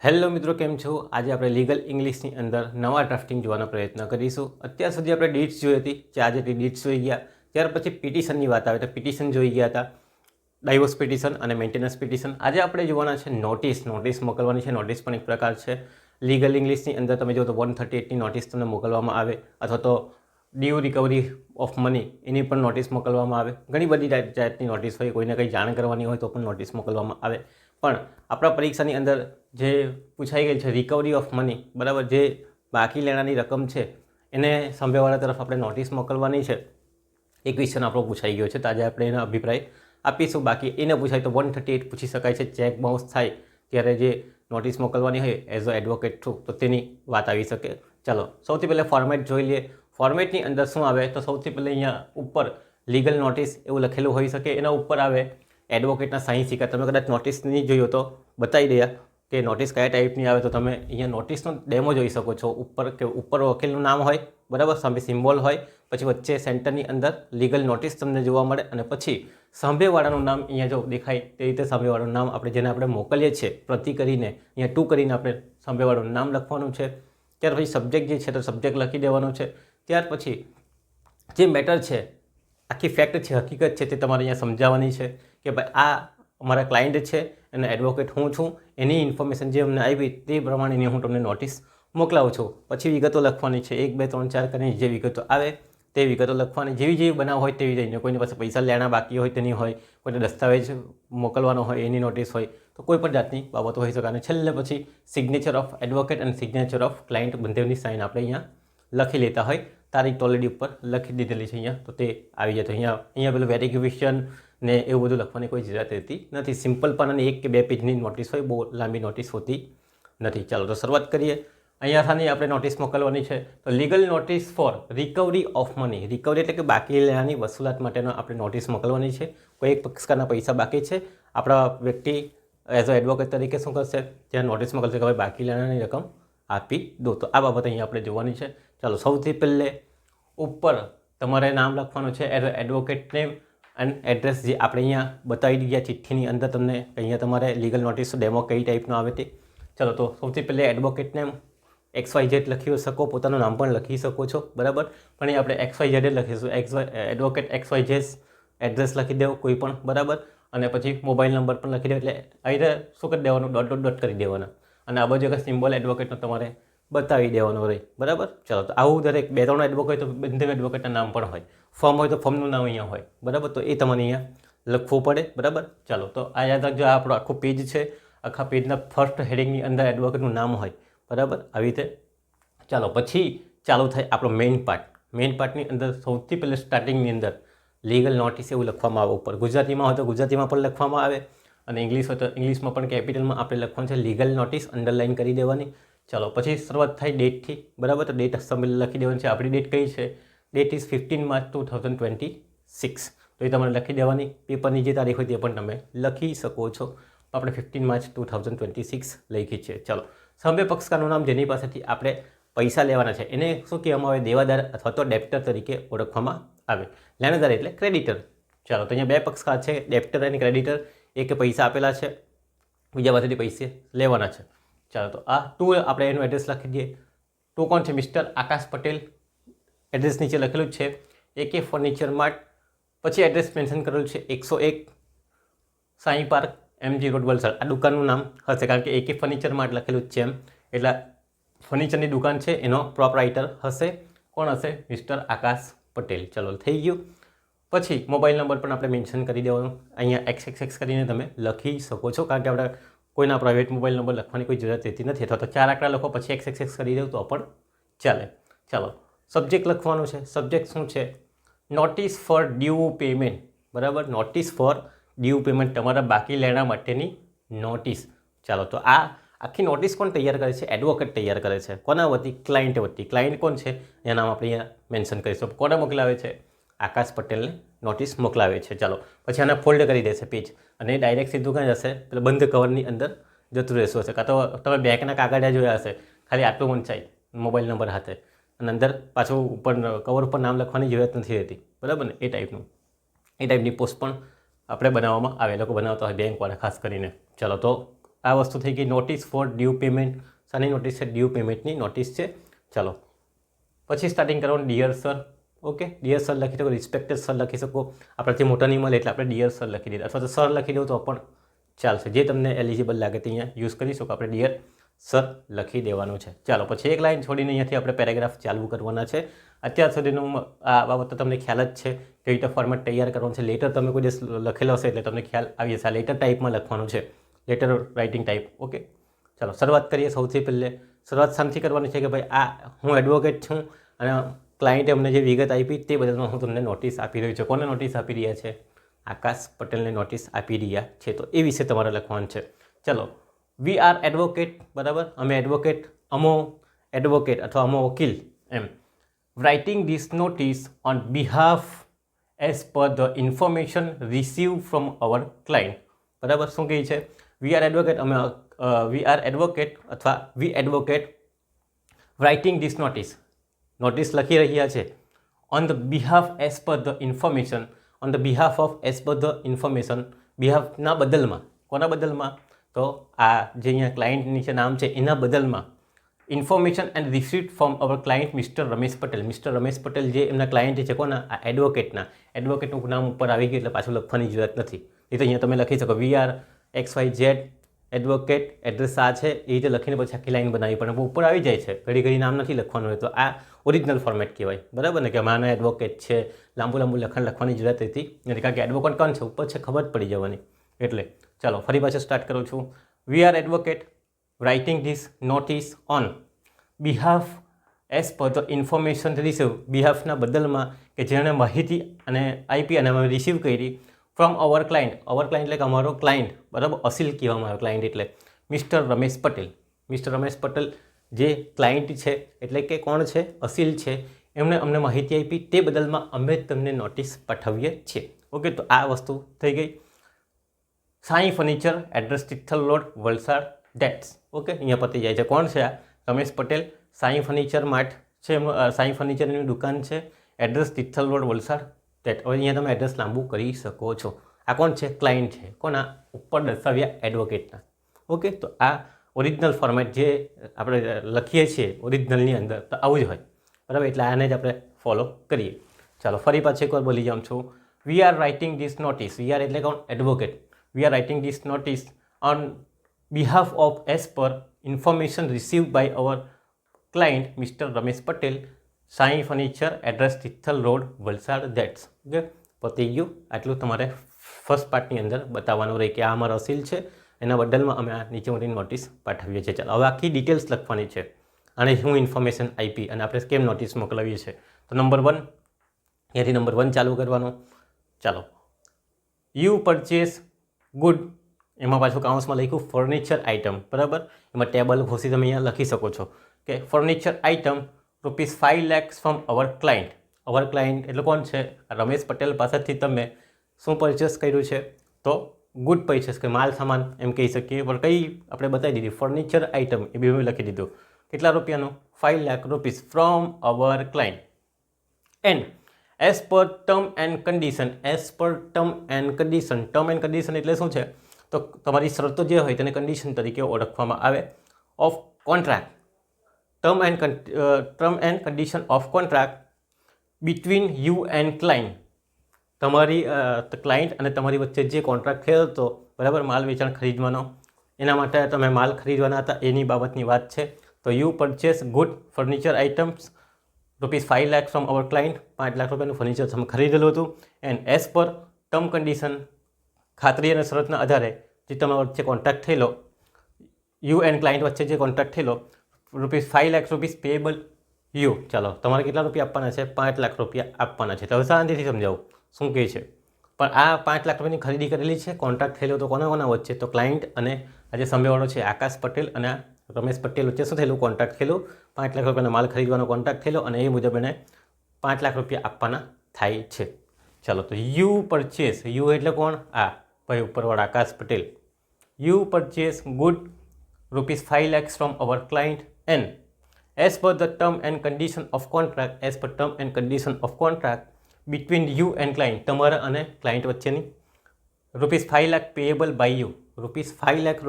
Hello મિત્રો, કેમ છો? આજે આપણે લીગલ ઇંગ્લિશની અંદર નવા ડ્રાફ્ટિંગ જોવાનો પ્રયત્ન કરીશું. અત્યાર સુધી આપણે ડીટ્સ જોઈ હતી, જે આજે ડીટ્સ જોઈ ગયા. ત્યાર પછી પિટિશનની વાત આવે તો પિટિશન જોઈ ગયા હતા, ડાઇવોર્સ પિટિશન અને મેન્ટેનન્સ પિટિશન. આજે આપણે જોવાના છે નોટિસ મોકલવાની છે. નોટિસ પણ એક પ્રકાર છે. લીગલ ઇંગ્લિશની અંદર તમે જો તો 138ની નોટિસ તમને મોકલવામાં આવે, અથવા તો ડ્યુ રિકવરી ઓફ મની એની પણ નોટિસ મોકલવામાં આવે. ઘણી બધી જાતની નોટિસ હોય, કોઈને કંઈ જાણ કરવાની હોય તો પણ નોટિસ મોકલવામાં આવે. પણ આપણા પરીક્ષાની અંદર જે પૂછાઈ ગઈ છે રિકવરી ઓફ મની, બરાબર, જે બાકી લેણાની રકમ છે એને સામેવાળા તરફ આપણે નોટિસ મોકલવાની છે. એક ક્વેશ્ચન આપણો પૂછાઈ ગયો છે, તો આજે આપણે એનો અભિપ્રાય આપીશું. બાકી એને પૂછાય તો 138 પૂછી શકાય છે. ચેક બાઉન્સ થાય ત્યારે જે નોટિસ મોકલવાની હોય એઝ અ એડવોકેટ થ્રુ, તો તેની વાત આવી શકે. ચાલો સૌથી પહેલાં ફોર્મેટ જોઈ લઈએ. ફોર્મેટની અંદર શું આવે તો સૌથી પહેલાં અહીંયા ઉપર લીગલ નોટિસ એવું લખેલું હોઈ શકે. એના ઉપર આવે એડવોકેટના સાઇન સિક્કા. તમે કદાચ નોટિસ નહીં જોયો તો બતાવી દઈએ કે નોટિસ કયા ટાઈપની આવે. તો તમે અહીંયા નોટિસનો ડેમો જોઈ શકો છો. ઉપર વકીલનું નામ હોય, બરાબર, સામે સિમ્બોલ હોય, પછી વચ્ચે સેન્ટરની અંદર લીગલ નોટિસ તમને જોવા મળે, અને પછી સામેવાળાનું નામ અહીંયા જો દેખાય તે રીતે સામેવાળાનું નામ જેને આપણે મોકલીએ છીએ પ્રતિ કરીને, અહીંયા ટુ કરીને આપણે સામેવાળાનું નામ લખવાનું છે. ત્યાર પછી સબ્જેક્ટ જે છે તો સબ્જેક્ટ લખી દેવાનું છે. ત્યાર પછી જે મેટર છે, આખી ફેક્ટ છે, હકીકત છે, તે તમારે અહીંયા સમજાવવાની છે કે ભાઈ આ અમારા ક્લાયન્ટ છે અને એડવોકેટ હું છું. એની ઇન્ફોર્મેશન જે અમને આવી તે પ્રમાણેની હું તમને નોટિસ મોકલાવું છું. પછી વિગતો લખવાની છે, 1 2 3 4 કરીને જે વિગતો આવે તે વિગતો લખવાની. જેવી બનાવ હોય તેવી જઈને, કોઈની પાસે પૈસા લેણા બાકી હોય તેની હોય, કોઈને દસ્તાવેજ મોકલવાનો હોય એની નોટિસ હોય, તો કોઈ પણ જાતની બાબતો હોઈ શકે. અને છેલ્લે પછી સિગ્નેચર ઓફ એડવોકેટ અને સિગ્નેચર ઓફ ક્લાયન્ટ બંનેની સાઇન આપણે અહીંયા લખી લેતા હોય. તારીખ ઓલરેડી ઉપર લખી દીધેલી છે અહીંયા, તો તે આવી જાય. તો અહીંયા પેલું વેરિફિકેશન ને એવું બધું લખવાની કોઈ જરૂરત રહેતી નથી. સિમ્પલ પણ અને 1 કે 2 પેજની નોટિસ હોય, બહુ લાંબી નોટિસ હોતી નથી. ચાલો તો શરૂઆત કરીએ. અહીંયાથી આપણે નોટિસ મોકલવાની છે. તો legal notice for recovery of money. Recovery એટલે કે બાકી લેણાની વસૂલાત માટેનો આપણે નોટિસ મોકલવાની છે. કોઈ એક પક્ષકારના પૈસા બાકી છે, આપણા વ્યક્તિ એઝ અ એડવોકેટ તરીકે શું કરશે, ત્યાં નોટિસ મોકલશે કે ભાઈ બાકી લેણાની રકમ આપી દો. તો આ બાબત અહીંયા આપણે જોવાની છે. ચાલો સૌથી પહેલે ઉપર તમારે નામ લખવાનું છે, as a advocate name and address, જે આપણે અહીંયા બતાવી દીધા ચિઠ્ઠીની અંદર તમને. અહીંયા તમારે લીગલ નોટિસ ડેમો કઈ ટાઈપનો આવે તે. ચાલો તો સૌથી પહેલે એડવોકેટ નેમ XYZ લખી શકો, પોતાનું નામ પણ લખી શકો છો, બરાબર. પણ એ આપણે XYZ જ લખીશું. એડવોકેટ XYZ એડ્રેસ લખી દેવો કોઈ પણ, બરાબર. અને પછી મોબાઈલ નંબર પણ લખી દેવો. એટલે આવી રીતે શું કરી દેવાનું, ડોટ કરી દેવાના. અને આ બાજુ સિમ્બોલ એડવોકેટનો તમારે બતાવી દેવાનો રહે, બરાબર. ચાલો તો આવું દરેક 2 3 એડવોકેટ તો બંને એડવોકેટના નામ પણ હોય. ફોર્મ હોય તો ફોર્મનું નામ અહીંયા હોય, બરાબર. તો એ તમારે અહીંયા લખવું પડે, બરાબર. ચાલો તો આ યાદ રાખજો, આ આપણો આખો પેજ છે. આખા પેજના ફર્સ્ટ હેડિંગની અંદર એડવોકેટનું નામ હોય, બરાબર, આવી રીતે. ચાલો પછી ચાલુ થાય આપણો મેઇન પાર્ટ. મેઇન પાર્ટની અંદર સૌથી પહેલાં સ્ટાર્ટિંગની અંદર લીગલ નોટિસ એવું લખવામાં આવે ઉપર. ગુજરાતીમાં હોય તો ગુજરાતીમાં પણ લખવામાં આવે, અને ઇંગ્લિશ હોય તો ઇંગ્લિશમાં પણ કેપિટલમાં આપણે લખવાનું છે. લીગલ નોટિસ અંડરલાઇન કરી દેવાની. ચાલો પછી શરૂઆત થાય ડેટથી, બરાબર. તો ડેટ લખી દેવાની છે. આપણી ડેટ કઈ છે? That is 15 March 2026. તો એ તમારે લખી દેવાની. પેપરની જે તારીખ હોય તે પણ તમે લખી શકો છો. આપણે 15 માર્ચ 2026 લખી છે. ચાલો સામે પક્ષકારનું નામ, જેની પાસેથી આપણે પૈસા લેવાના છે, એને શું કહેવામાં આવે? દેવાદાર અથવા તો ડેપ્ટર તરીકે ઓળખવામાં આવે. લેણદાર એટલે ક્રેડિટર. ચાલો તો અહીંયા 2 પક્ષકાર છે, ડેપ્ટર અને ક્રેડિટર. એક પૈસા આપેલા છે, બીજા પાસેથી પૈસે લેવાના છે. ચાલો તો આ ટુ આપણે એનું એડ્રેસ લખી દઈએ. ટુ કોણ છે? મિસ્ટર આકાશ પટેલ. એડ્રેસ નીચે લખેલું જ છે, AK ફર્નિચર માર્ટ. પછી એડ્રેસ મેન્શન કરેલું છે 101 Sai park, MG road, Valsad. આ દુકાનનું નામ હશે, કારણ કે AK ફર્નિચર માર્ટ લખેલું જ છે એમ. એટલે ફર્નિચરની દુકાન છે, એનો પ્રોપરાઇટર હશે. કોણ હશે? મિસ્ટર આકાશ પટેલ. ચલો થઈ ગયું. પછી મોબાઈલ નંબર પણ આપણે મેન્શન કરી દેવાનું. અહીંયા XXX કરીને તમે લખી શકો છો, કારણ કે આપણે કોઈના પ્રાઇવેટ મોબાઈલ નંબર લખવાની કોઈ જરૂરત રહેતી નથી. અથવા તો 4 આંકડા લખો પછી XXX કરી દઉં તો પણ ચાલે. ચાલો સબ્જેક્ટ લખવાનું છે. સબ્જેક્ટ શું છે? નોટિસ ફોર ડ્યુ પેમેન્ટ, બરાબર. નોટિસ ફોર ડ્યુ પેમેન્ટ, તમારા બાકી લેણા માટેની નોટિસ. ચાલો તો આ આખી નોટિસ કોણ તૈયાર કરે છે? એડવોકેટ તૈયાર કરે છે. કોના વતી? ક્લાયન્ટ વતી. ક્લાયન્ટ કોણ છે એના નામ આપણે અહીંયા મેન્શન કરીશું. કોને મોકલાવે છે? આકાશ પટેલને નોટિસ મોકલાવે છે. ચાલો પછી આને ફોલ્ડ કરી દેશે પેજ, અને ડાયરેક્ટ સીધું ક્યાં જશે? પેલા બંધ કવરની અંદર જતું રહેશું હશે. કાં તો તમે બેંકના કાગળિયા જોયા હશે, ખાલી આટલું વંચાય મોબાઈલ નંબર હાથે, અને અંદર પાછું ઉપર કવર ઉપર નામ લખવાની જરૂરત નથી રહેતી, બરાબર ને? એ ટાઈપની પોસ્ટ પણ આપણે બનાવવામાં આવે, લોકો બનાવતા હોય બેંકવાળા ખાસ કરીને. ચાલો તો આ વસ્તુ થઈ ગઈ નોટિસ ફોર ડ્યુ પેમેન્ટ. શાની નોટિસ છે? ડ્યુ પેમેન્ટની નોટિસ છે. ચાલો પછી સ્ટાર્ટિંગ કરવાનું dear sir. Okay, dear sir લખી શકો, રિસ્પેક્ટેડ સર લખી શકો. આપણાથી મોટા નહીં મળે એટલે આપણે ડિયર સર લખી દઈએ, અથવા તો સર લખી દઉં તો પણ ચાલશે. જે તમને એલિજિબલ લાગે તે અહીંયા યુઝ કરી શકો. આપણે ડિયર સર લખી દેવાનું છે. ચાલો પછી એક લાઇન છોડીને અહીંયાથી આપણે પેરેગ્રાફ ચાલુ કરવાના છે. અત્યાર સુધીનું આ બાબત તમને ખ્યાલ જ છે કે રીતે ફોર્મેટ તૈયાર કરવાનું છે. લેટર તમે કોઈ દિવસ લખેલો હશે એટલે તમને ખ્યાલ આવી જશે. આ લેટર ટાઈપમાં લખવાનું છે, લેટર રાઇટિંગ ટાઈપ. ઓકે, ચાલો શરૂઆત કરીએ. સૌથી પહેલે શરૂઆત શાંતિ કરવાની છે કે ભાઈ આ હું એડવોકેટ છું અને ક્લાયન્ટે અમને જે વિગત આપી તે બદલમાં હું તમને નોટિસ આપી રહ્યો છું. કોને નોટિસ આપી રહ્યા છે? આકાશ પટેલને નોટિસ આપી રહ્યા છે. તો એ વિશે તમારે લખવાનું છે. ચલો, વી આર એડવોકેટ, બરાબર, અમે એડવોકેટ, અમો એડવોકેટ અથવા અમો વકીલ એમ. Writing this notice on behalf as per the information receive from our client. બરાબર, શું કહે છે? વી આર એડવોકેટ, અમે વી આર એડવોકેટ અથવા we advocate writing this notice, notice લખી રહ્યા છે on the behalf as per the information, on the behalf of as per the information, બિહાફના બદલમાં. કોના બદલમાં? તો આ જે અહીંયા ક્લાયન્ટ નીચે નામ છે એના બદલમાં. Information and received from our client mister Ramesh Patel. Mister Ramesh Patel જે એમના ક્લાયન્ટ છે, કોના? આ એડવોકેટના. એડવોકેટનું નામ ઉપર આવી ગયું એટલે પાછું લખવાની જરૂરત નથી. એ તો અહીંયા તમે લખી શકો we are XYZ advocate, address આ છે, એ રીતે લખીને પછી આખી લાઈન બનાવી. પણ ઉપર આવી જાય છે, ઘડી ઘડી નામ નથી લખવાનું હોય. તો આ ઓરિજિનલ ફોર્મેટ કહેવાય, બરાબર ને, કે માના એડવોકેટ છે, લાંબુ લખણ લખવાની જરૂરત હતી નથી, કારણ કે એડવોકેટ કોણ છે ઉપર છે ખબર જ પડી જવાની. એટલે ચાલો ફરી પાછું સ્ટાર્ટ કરું છું. We are advocate writing this notice on behalf as per the information receive, બિહાફના બદલમાં કે જેણે માહિતી અને આપી અને અમે રિસીવ કરી from our client. Our client એટલે કે અમારો ક્લાયન્ટ, બરાબર, અસીલ કહેવામાં આવે ક્લાયન્ટ એટલે મિસ્ટર રમેશ પટેલ. મિસ્ટર રમેશ પટેલ જે ક્લાયન્ટ છે એટલે કે કોણ છે? અસીલ છે. એમણે અમને માહિતી આપી તે બદલમાં અમે તમને નોટિસ પાઠવીએ છીએ. ઓકે, તો આ વસ્તુ થઈ ગઈ. Sai furniture, address Tithal road, Valsad, dates. Okay, અહીંયા પતી જાય છે. કોણ છે આ? રમેશ પટેલ. સાઈ ફર્નિચર માર્ટ છે, સાઈ ફર્નિચરની દુકાન છે, address Tithal road, Valsad, date. હવે અહીંયા તમે એડ્રેસ લાંબુ કરી શકો છો. આ કોણ છે? ક્લાયન્ટ છે. કોના? ઉપર દર્શાવ્યા એડવોકેટના. ઓકે, તો આ ઓરિજિનલ ફોર્મેટ જે આપણે લખીએ છીએ ઓરિજિનલની અંદર તો આવું જ હોય, બરાબર. એટલે આને જ આપણે ફોલો કરીએ. ચાલો ફરી પાછી એકવાર બોલી જાઉં છું. We are writing this notice. We are એટલે કોણ? Advocate. We are writing this notice on behalf of as per information receive by our client mister Ramesh Patel, Sai furniture, address Tithal road, Valsad, that's. Okay, પતી ગયું. આટલું તમારે ફર્સ્ટ પાર્ટની અંદર બતાવવાનું રહે કે આ અમારો અસીલ છે, એના બદલમાં અમે આ નીચે મોટી નોટિસ પાઠવીએ છીએ. ચાલો હવે આખી ડિટેલ્સ લખવાની છે અને હું ઇન્ફોર્મેશન આપી અને આપણે કેમ નોટિસ મોકલાવીએ છીએ. તો નંબર 1, અહીંયાથી નંબર 1 ચાલુ કરવાનું. ચાલો, યુ પરચેસ ગુડ, એમાં પાછું કાઉન્સમાં લખ્યું ફર્નિચર આઇટમ, બરાબર. એમાં ટેબલ ખુશી તમે અહીંયા લખી શકો છો કે furniture item ₹5 lakhs from our client. Our client એટલે કોણ છે? રમેશ પટેલ પાસેથી તમે શું પરચેસ કર્યું છે? તો ગુડ પરચેસ, કે માલ સામાન એમ કહી શકીએ. પણ કઈ આપણે બતાવી દીધી? ફર્નિચર આઇટમ, એ બી લખી દીધું. કેટલા રૂપિયાનું? ₹5 lakh from our client. And as per term and condition. As per term and condition. Term and condition એટલે શું છે? તો તમારી શરતો જે હોય તેને કન્ડિશન તરીકે ઓળખવામાં આવે. Of contract, term and condition of contract between you and client. તમારી ક્લાયન્ટ અને તમારી વચ્ચે જે કોન્ટ્રાક્ટ થયો હતો, બરાબર, માલ વેચાણ ખરીદવાનો, એના માટે તમે માલ ખરીદવાના હતા એની બાબતની વાત છે. તો you purchase good furniture items ₹5 lakhs from our client. 5 lakh રૂપિયાનું ફર્નિચર તમે ખરીદેલું હતું. And as per term condition, ખાતરી અને શરતના આધારે જે તમારા વચ્ચે કોન્ટ્રાક્ટ થયેલો, યુ એન્ડ ક્લાયન્ટ વચ્ચે જે કોન્ટ્રાક્ટ થયેલો, ₹5 lakhs પેએબલ યુ. ચાલો, તમારે કેટલા રૂપિયા આપવાના છે? 5 લાખ રૂપિયા આપવાના છે. તો હવે શાંતિથી સમજાવું શું કહે છે. પણ આ 5 લાખ રૂપિયાની ખરીદી કરેલી છે, કોન્ટ્રાક્ટ થયેલો તો કોના વચ્ચે? તો ક્લાયન્ટ અને આ જે સામેવાળો છે આકાશ પટેલ અને રમેશ પટેલ વચ્ચે શું થયેલું? કોન્ટ્રાક્ટ થયેલું. 5 લાખ રૂપિયાનો માલ ખરીદવાનો કોન્ટ્રાક્ટ થયેલો અને એ મુજબ એને 5 લાખ રૂપિયા આપવાના થાય છે. ચાલો, તો યુ પરચેસ, યુ એટલે કોણ? આ ભાઈ ઉપરવાળા Akash Patel. You purchase good ₹5 lakhs from our client and as per the term and condition of contract, as per term and condition of contract between you and client, તમારા અને ક્લાયન્ટ વચ્ચેની ₹5 lakh payable by you. ₹5 lakh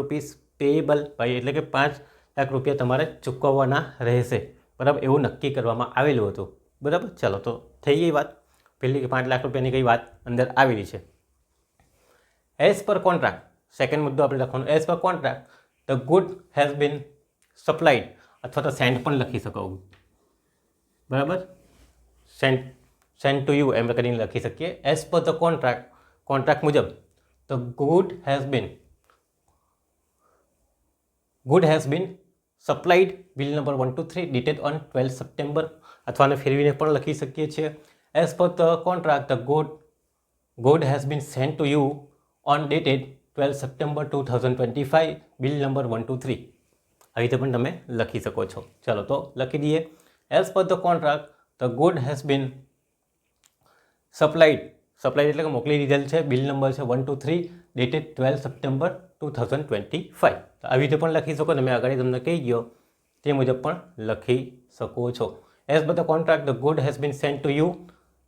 payable by એટલે કે 5 લાખ રૂપિયા તમારે ચૂકવવાના રહેશે, બરાબર, એવું નક્કી કરવામાં આવેલું હતું, બરાબર. ચાલો તો થઈ ગઈ વાત, પહેલી કે 5 લાખ રૂપિયાની કઈ વાત અંદર આવેલી છે. એઝ પર કોન્ટ્રાક્ટ, સેકન્ડ મુદ્દો આપણે લખવાનો, as per contract the good has been supplied, અથવા તો સેન્ડ પણ લખી શકો, બરાબર, સેન્ડ ટુ યુ એમ કરીને લખી શકીએ. એઝ પર ધ કોન્ટ્રાક્ટ મુજબ the good has been supplied bill number 1 to 3 dated on 12 September, અથવા આને ફેરવીને પણ લખી શકીએ છીએ. As per the contract the good has been send to you on dated 12 September 2025 bill number 1 to 3. આવી રીતે પણ તમે લખી શકો છો. ચાલો તો લખી દઈએ. As per the contract the good has been supplied એટલે કે મોકલી દીધેલ છે, બિલ નંબર છે 1 to 3 ડેટેડ 12 સપ્ટેમ્બર 2025. તો આવી રીતે પણ લખી શકો, તમે આગળ તમને કહી ગયો તે મુજબ પણ લખી શકો છો. As per the contract the good has been send to you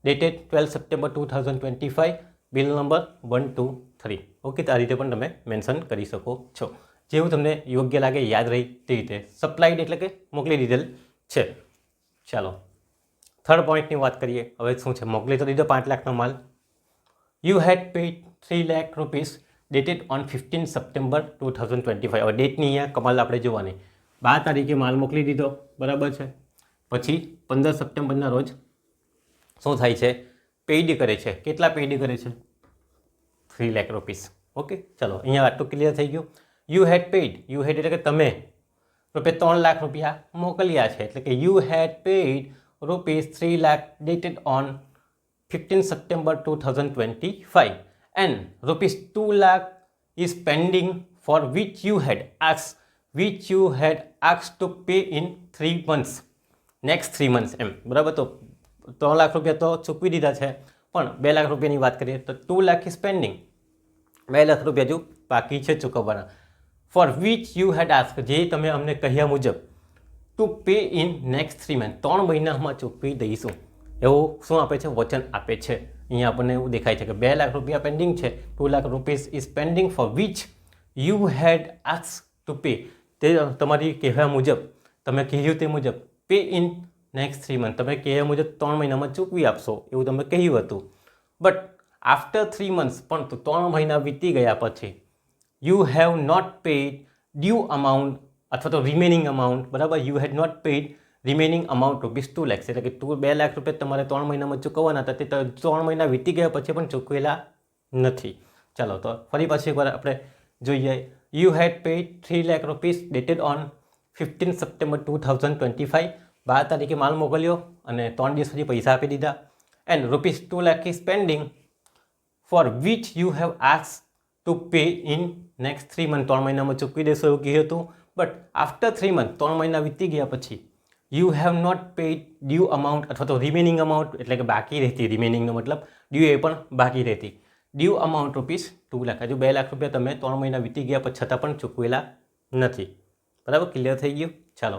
dated 12 September 2025 bill number 1 to 3. Okay, તો આ રીતે પણ તમે મેન્શન કરી શકો છો, જેવું તમને યોગ્ય લાગે, યાદ રહી તે રીતે. સપ્લાઈડ એટલે કે મોકલી દીધેલ છે. ચાલો થર્ડ પોઈન્ટની વાત કરીએ. હવે શું છે, મોકલી તો દીધો 5 લાખનો માલ. You had paid 3 lakh rupees dated on 15 September 2025. હવે ડેટની અહીંયા કમાલ આપણે જોવાની. 12 તારીખે માલ મોકલી દીધો, બરાબર છે. પછી 15 સપ્ટેમ્બરના રોજ શું થાય છે, પેઇડ કરે છે. કેટલા પેઇડ કરે છે? 3 લાખ રૂપીસ. ઓકે, ચલો અહીંયા આટલું ક્લિયર થઈ ગયું. યુ હેડ એટલે કે તમે ₹3 લાખ મોકલ્યા છે, એટલે કે you had paid ₹3 lakh dated on 15 September 2025 and ₹2 lakh is pending for which you had asked to pay in 3 months, next 3 months એમ, બરાબર. તો ₹3 લાખ તો ચૂકવી દીધા છે, પણ 2 લાખ રૂપિયાની વાત કરીએ તો 2 lakh is pending, 2 લાખ રૂપિયા હજુ બાકી છે ચૂકવવાના. For which you had ask, જે તમે અમને કહ્યા મુજબ, to pay in next 3 months, 3 મહિનામાં ચૂકવી દઈશું, એવું શું આપે છે, વચન આપે છે. અહીંયા આપણને એવું દેખાય છે કે 2 લાખ રૂપિયા પેન્ડિંગ છે, 2 lakh rupees is pending for which you had ask to pay, તે તમારી કહેવા મુજબ, તમે કહ્યું તે મુજબ, પે ઇન નેક્સ્ટ 3 months, તમે કહ્યા મુજબ 3 મહિનામાં ચૂકવી આપશો એવું તમે કહ્યું હતું. બટ આફ્ટર 3 months, પણ તો 3 મહિના વીતી ગયા પછી, you have not paid due amount અથવા તો રિમેનિંગ અમાઉન્ટ, બરાબર, you had not paid remaining amount ₹2 lakhs, એટલે કે 2 લાખ રૂપિયા તમારે 3 મહિનામાં ચૂકવવાના હતા, તે 3 મહિના વીતી ગયા પછી પણ ચૂકવેલા નથી. ચાલો તો ફરી પાછી એકવાર આપણે જોઈએ. You had paid 3 lakh rupees dated on 15 September 2025, 12 તારીખે માલ મોકલ્યો અને 3 દિવસ પછી પૈસા આપી દીધા. And ₹2 lakh is pending for which you have ask to pay in next 3 months, 3 મહિનામાં ચૂકવી દેશો એવું કહ્યું હતું. બટ આફ્ટર 3 months, 3 મહિના વીતી ગયા પછી, you have not paid due amount અથવા તો રિમેનિંગ અમાઉન્ટ, એટલે કે બાકી રહેતી, રિમેનિંગનો મતલબ ડ્યુ એ પણ બાકી રહેતી, ડ્યુ અમાઉન્ટ ₹2 lakh, હજુ 2 લાખ રૂપિયા તમે 3 મહિના વીતી ગયા પછી છતાં પણ ચૂકવેલા નથી, બરાબર. ક્લિયર થઈ ગયું. ચાલો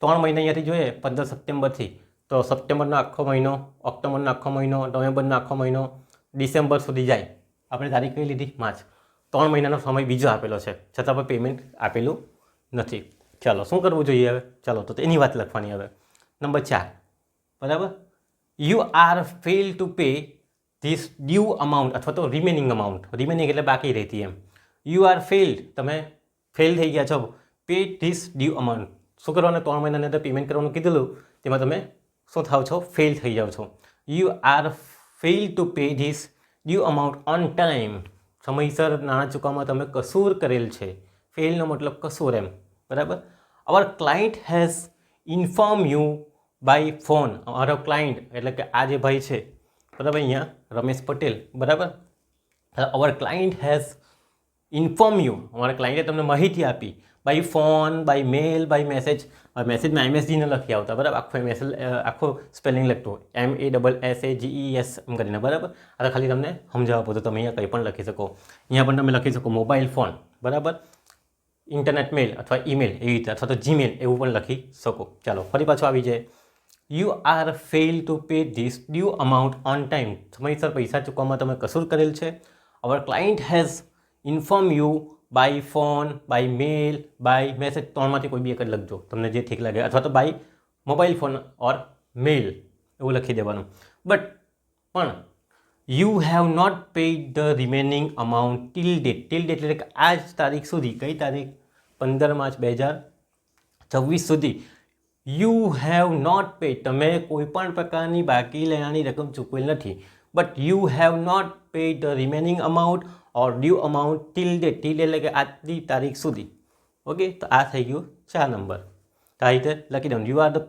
3 મહિના અહીંયાથી જોઈએ 15 સપ્ટેમ્બરથી, તો સપ્ટેમ્બરનો આખો મહિનો, ઓક્ટોબરનો આખો મહિનો, નવેમ્બરનો આખો મહિનો, ડિસેમ્બર સુધી જાય. આપણે તારીખ કઈ લીધી? માર્ચ. 3 મહિનાનો સમય બીજો આપેલો છે, છતાં પણ પેમેન્ટ આપેલું નથી. ચાલો શું કરવું જોઈએ હવે? ચાલો તો એની વાત લખવાની. હવે નંબર 4, બરાબર, you are fail to pay this due amount અથવા તો રિમેનિંગ અમાઉન્ટ, રિમેનિંગ એટલે બાકી રહેતી એમ. યુ આર ફેલ્ડ, તમે ફેલ થઈ ગયા છો, પે ધીસ ડ્યુ અમાઉન્ટ, શું કરવાનું? 3 મહિનાની અંદર પેમેન્ટ કરવાનું કીધેલું, તેમાં તમે શું થાવ છો? ફેલ થઈ જાઓ છો. You are fail to pay this due amount on time, સમયસર નાણાં ચૂકવવામાં તમે કસૂર કરેલ છે. ફેલનો મતલબ કસૂર એમ, બરાબર. Our client has inform you by phone, અમારો ક્લાયન્ટ એટલે કે આ જે ભાઈ છે, બરાબર, અહીંયા રમેશ પટેલ, બરાબર. Our client has inform you, અમારા ક્લાયન્ટે તમને માહિતી આપી, by phone, by mail, by message. મેસેજમાં MSG ન લખી આવતા, બરાબર, આખો સ્પેલિંગ લખતું MASSAGES એમ કરીને, બરાબર. આ ખાલી તમને સમજાવવા પડતું, તમે અહીંયા કંઈ પણ લખી શકો. અહીંયા પણ તમે લખી શકો મોબાઈલ ફોન, બરાબર, ઇન્ટરનેટ મેલ અથવા ઈમેલ એવી રીતે, અથવા તો જીમેલ એવું પણ લખી શકો. ચાલો ફરી પાછું આવી જાય. You are fail to pay this due amount on time, સમયસર પૈસા ચૂકવવામાં તમે કસૂર કરેલ છે. Our client has inform you by phone, by mail, by message, ત્રણમાંથી કોઈ બી એક જ લખજો તમને જે ઠીક લાગે, અથવા તો by mobile phone or mail એવું લખી દેવાનું. બટ પણ you have not paid the remaining amount till date. Till date એટલે કે આ જ તારીખ સુધી, કઈ તારીખ? 15 માર્ચ 2024 સુધી યુ હેવ નોટ પેઇડ, તમે કોઈ પણ પ્રકારની બાકી લેવાની રકમ ચૂકવેલ નથી. But you have not paid the remaining amount or due amount till date. Till એટલે કે આજની તારીખ સુધી. ઓકે, તો આ થઈ ગયું 4 નંબર. તો આ રીતે લખી દઉં, you are the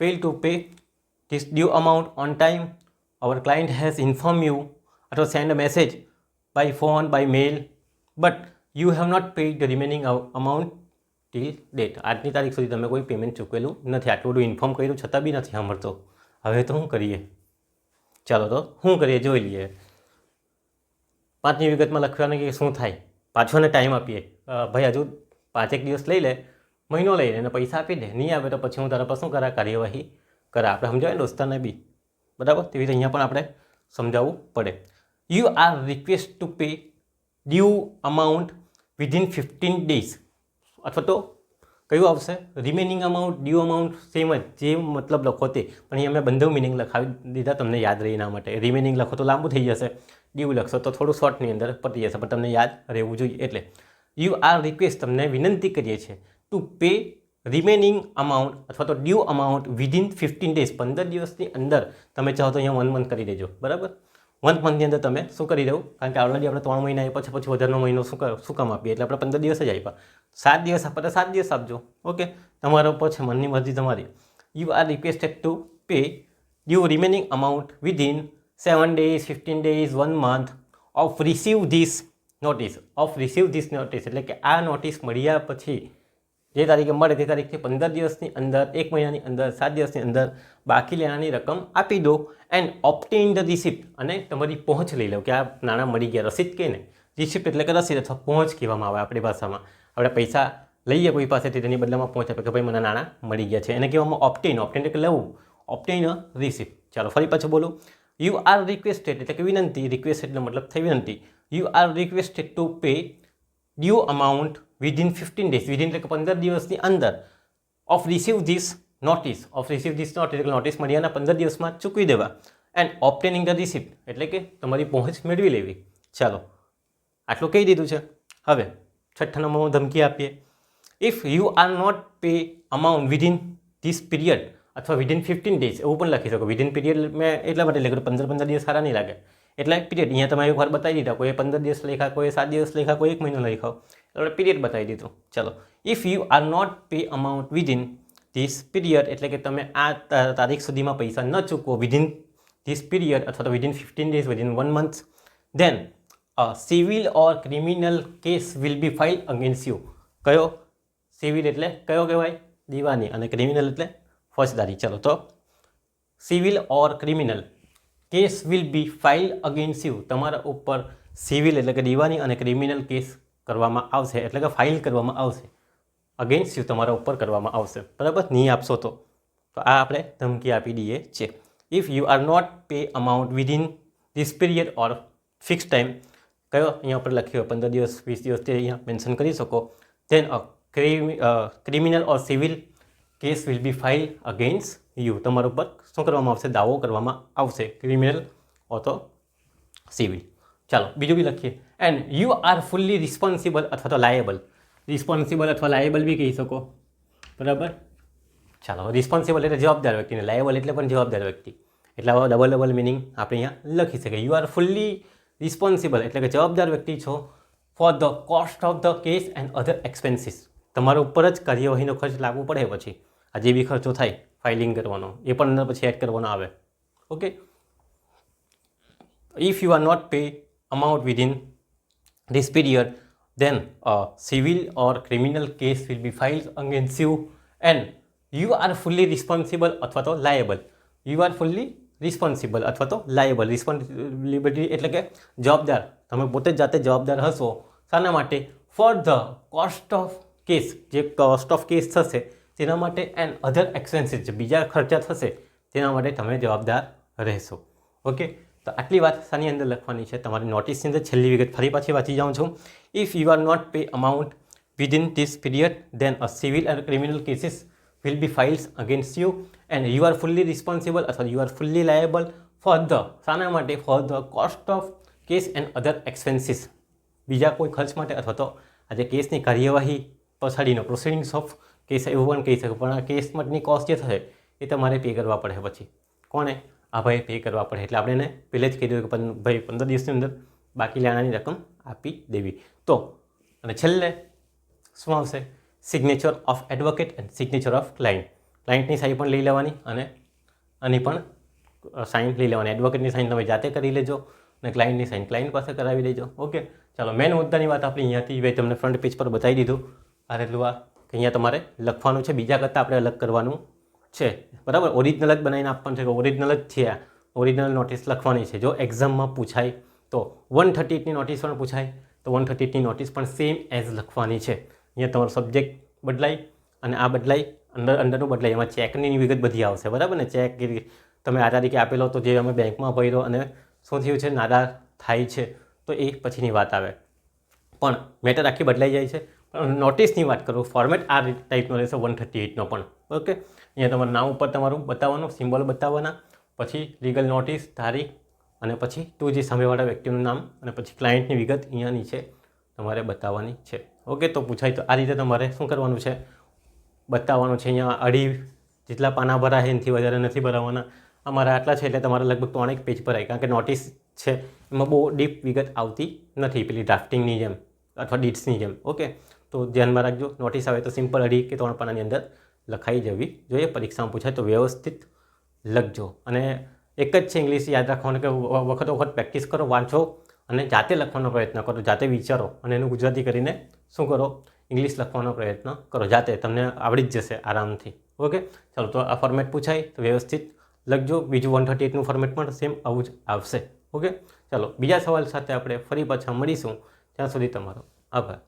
fail to pay this due amount on time, our client has inform you અથવા send a message by phone, by mail, but you have not paid the remaining amount till date. આજની તારીખ સુધી તમે કોઈ payment ચૂકવેલું નથી. આટલું બધું inform કર્યું છતાં બી નથી સાંભળતો. હવે તો શું કરીએ? ચાલો તો શું કરીએ જોઈ લઈએ. 5ની વિગતમાં લખવાનું કે શું થાય. પાછોને ટાઈમ આપીએ, ભાઈ હજુ 5 દિવસ લઈ લે, મહિનો લઈ લે અને પૈસા આપી દે. નહીં આવે તો પછી હું તારા પર શું કરા? કાર્યવાહી કરા. આપણે સમજાવે દોસ્તારને બી, બરાબર? તેવી રીતે અહીંયા પણ આપણે સમજાવવું પડે. You are request to pay due amount within 15 days, અથવા તો કયું આવશે? Remaining amount, due amount same જ, જે મતલબ લખો તે. પણ અહીંયા મેં બંને મિનિંગ લખાવી દીધા તમને યાદ રહી એના માટે. રિમેનિંગ લખો તો લાંબુ થઈ જશે, ડ્યુ લખશો તો થોડું શોર્ટની અંદર પતી જશે, પણ તમને યાદ રહેવું જોઈએ. એટલે યુ આર રિક્વેસ્ટ, તમને વિનંતી કરીએ છીએ ટુ પે રિમેનિંગ અમાઉન્ટ અથવા તો ડ્યુ અમાઉન્ટ વિધિન 15 days, 15 દિવસની અંદર. તમે ચાહો તો અહીંયા 1 month કરી દેજો, બરાબર? 1 monthની અંદર તમે શું કરી દઉં? કારણ કે ઓલરેડી આપણે 3 મહિના આપ્યા પછી વધારાનો મહિનો શું કામ આપીએ? એટલે આપણે 15 દિવસ જ આપ્યા. 7 દિવસ આપવા તો 7 દિવસ આપજો. ઓકે, તમારા ઉપર છે, મનની મરજી તમારી. You are requested to pay due remaining amount within 7 days, 15 days, 1 month of receive this notice. Of receive this notice એટલે કે આ નોટિસ મળ્યા પછી જે તારીખે મળે તે તારીખથી 15 દિવસની અંદર, 1 મહિનાની અંદર, 7 દિવસની અંદર બાકી લેવાની રકમ આપી દો. એન્ડ ઓપ્ટેન ધ રિસિપ્ટ, અને તમારી પહોંચ લઈ લો કે આ નાણાં મળી ગયા. રસીદ કહે ને, રિસિપ્ટ એટલે કે રસીદ અથવા પહોંચ કહેવામાં આવે આપણી ભાષામાં. આપણે પૈસા લઈએ કોઈ પાસેથી, તેની બદલામાં પહોંચ આપે કે ભાઈ મને નાણાં મળી ગયા છે, એને કહેવામાં ઓપ્ટેન. ઓપ્ટેન એટલે લેવું, ઓપ્ટેન અ રિસિપ્ટ. ચાલો ફરી પાછું બોલું. યુ આર રિક્વેસ્ટેડ એટલે કે વિનંતી, રિક્વેસ્ટ એટલે મતલબ થઈ વિનંતી. You are requested to pay due amount within 15 days, within એટલે કે 15 દિવસની અંદર, of receive this notice. Of receive this notice એટલે નોટિસ મળ્યાના 15 દિવસમાં ચૂકવી દેવા. એન્ડ ઓપ્ટેનિંગ ધ રિસિપ્ટ એટલે કે તમારી પહોંચ મેળવી લેવી. ચાલો આટલું કહી દીધું છે. હવે 6ઠ્ઠા નંબરમાં ધમકી આપીએ. If you are not pay amount within this period અથવા વિધિન 15 days એવું પણ લખી શકો. વિધિન પીરિયડ મેં એટલા માટે લખ્યું, 15 દિવસ સારા નહીં લાગે એટલે પીરિયડ. અહીંયા તમે એક વાર બતાવી દીધા, કોઈ 15 દિવસ લખ્યા, કોઈ 7 દિવસ લખ્યા, કોઈ 1 મહિનો લખ્યો, એટલે પીરિયડ બતાવી દીધું. ચાલો, if you are not pay amount within this period એટલે કે તમે આ તારીખ સુધીમાં પૈસા ન ચૂકવો, વિધિન ધીસ પીરિયડ અથવા તો within 15 days, within 1 month, then civil or criminal case will be file against you. કયો? સિવિલ એટલે કયો કહેવાય? દીવાની, અને ક્રિમિનલ એટલે ફોજદારી. ચલો, તો civil or criminal case will be file against you, તમારા ઉપર સિવિલ એટલે કે દીવાની અને ક્રિમિનલ કેસ કરવામાં આવશે, એટલે કે ફાઇલ કરવામાં આવશે. અગેન્સ્ટ યુ તમારા ઉપર કરવામાં આવશે, બરાબર? નહીં આપશો તો આ આપણે ધમકી આપી દઈએ છે. If you are not pay amount within this period or fix time, કયો અહીંયા ઉપર લખ્યો 15 દિવસ, 20 દિવસ, તે અહીંયા મેન્શન કરી શકો. Then criminal or civil case will be file against you, તમારા ઉપર શું કરવામાં આવશે? દાવો કરવામાં આવશે, ક્રિમિનલ ઓર તો સિવિલ. ચાલો બીજું બી લખીએ. And you are fully responsible અથવા તો લાયેબલ. રિસ્પોન્સિબલ અથવા લાયેબલ બી કહી શકો, બરાબર? ચાલો, રિસ્પોન્સિબલ એટલે જવાબદાર વ્યક્તિને, લાયેબલ એટલે પણ જવાબદાર વ્યક્તિ. એટલે આવા ડબલ મિનિંગ આપણે અહીંયા લખી શકીએ. યુ આર ફુલ્લી રિસ્પોન્સિબલ એટલે કે જવાબદાર વ્યક્તિ છો for the cost of the case and other expenses. તમારા ઉપર જ કાર્યવાહીનો ખર્ચ લાગુ પડે, પછી આ જે બી ખર્ચો થાય ફાઇલિંગ કરવાનો એ પણ અંદર પછી એડ કરવાનો આવે. Okay, if you are not pay amount within this period then a civil or criminal case will be filed against you and you are fully responsible અથવા તો liable. You are fully responsible અથવા તો liable. Responsibility એટલે કે જવાબદાર, તમે પોતે જ જાતે જવાબદાર હશો. શાના માટે? For the cost of case, જે કોસ્ટ ઓફ કેસ થશે તેના માટે, એન્ડ અધર એક્સપેન્સીસ, જે બીજા ખર્ચા થશે તેના માટે તમે જવાબદાર રહેશો. ઓકે, તો આટલી વાત શાની અંદર લખવાની છે? તમારી નોટિસની અંદર છેલ્લી વિગત ફરી પાછી વાંચી જાઉં છું. If you are not pay amount within this period, then a civil and criminal cases will be filed against you and you are fully responsible અથવા you are fully liable for the શાના માટે for the cost of case and other expenses બીજા કોઈ ખર્ચ માટે અથવા તો આજે કેસની કાર્યવાહી પછાડીનો પ્રોસિડિંગ્સ ઓફ કેસ એવું પણ કહી શકો પણ આ કેસ માટેની કોસ્ટ જે થશે એ તમારે પે કરવા પડે પછી કોણે આ ભાઈ પે કરવા પડે એટલે આપણે એને પહેલે જ કહી દીધું કે ભાઈ 15 દિવસની અંદર બાકી લેણાની રકમ આપી દેવી તો અને છેલ્લે શું આવશે signature of advocate and signature of ક્લાયન્ટની સાઈન પણ લઈ લેવાની અને આની પણ સાઈન લઈ લેવાની એડવોકેટની સાઈન તમે જાતે કરી લેજો અને ક્લાયન્ટની સાઈન ક્લાયન્ટ પાસે કરાવી દેજો ઓકે ચાલો મેન મુદ્દાની વાત આપણે અહીંયાથી ભાઈ તમને ફ્રન્ટ પેજ પર બતાવી દીધું આ એટલું આ કે અહીંયા તમારે લખવાનું છે બીજા કરતાં આપણે અલગ કરવાનું છે બરાબર ઓરિજિનલ જ બનાવીને આપવાનું છે કે ઓરિજિનલ જ છે આ ઓરિજિનલ નોટિસ લખવાની છે જો એક્ઝામમાં પૂછાય તો 138ની નોટિસ પણ પૂછાય તો 138ની નોટિસ પણ સેમ એઝ લખવાની છે અહીંયા તમારો સબ્જેક્ટ બદલાય અને આ બદલાય અંદરનું બદલાય એમાં ચેકની વિગત બધી આવશે બરાબર ને ચેક તમે આ તારીખે આપેલો તો જે અમે બેંકમાં ભર્યો અને શું થયું છે નાદાર થાય છે તો એ પછીની વાત આવે પણ મેટર આખી બદલાઈ જાય છે પણ નોટિસની વાત કરું ફોર્મેટ આ ટાઈપનો રહેશે 138નો પણ ઓકે અહીંયા તમારું નામ ઉપર તમારું બતાવવાનું સિમ્બોલ બતાવવાના પછી લીગલ નોટિસ તારીખ અને પછી તું જે સામેવાળા વ્યક્તિનું નામ અને પછી ક્લાયન્ટની વિગત અહીંયા નીચે તમારે બતાવવાની છે ઓકે તો પૂછાય તો આ રીતે તમારે શું કરવાનું છે બતાવવાનું છે અહીંયા 2.5 જેટલા પાના ભરાય એનાથી વધારે નથી ભરાવાના અમારા આટલા છે એટલે તમારે લગભગ 3 પેજ ભરાય કારણ કે નોટિસ છે એમાં બહુ ડીપ વિગત આવતી નથી પેલી ડ્રાફ્ટિંગની જેમ અથવા ડીટ્સની જેમ ઓકે તો ધ્યાનમાં રાખજો નોટિસ આવે તો સિમ્પલ 2.5 કે 3 પાનાની અંદર લખાઈ જવી જોઈએ પરીક્ષામાં પૂછાય તો વ્યવસ્થિત લખજો અને એક જ છે ઇંગ્લિશ યાદ રાખવાનું કે વખત પ્રેક્ટિસ કરો વાંચો અને જાતે લખવાનો પ્રયત્ન કરો જાતે વિચારો અને એનું ગુજરાતી કરીને શું કરો ઇંગ્લિશ લખવાનો પ્રયત્ન કરો જાતે તમને આવડી જ જશે આરામથી ઓકે ચાલો તો આ ફોર્મેટ પૂછાય તો વ્યવસ્થિત લખજો બીજું 138નું ફોર્મેટ પણ સેમ આવું જ આવશે ઓકે ચાલો બીજા સવાલ સાથે આપણે ફરી પાછા મળીશું ત્યાં સુધી તમારો આભાર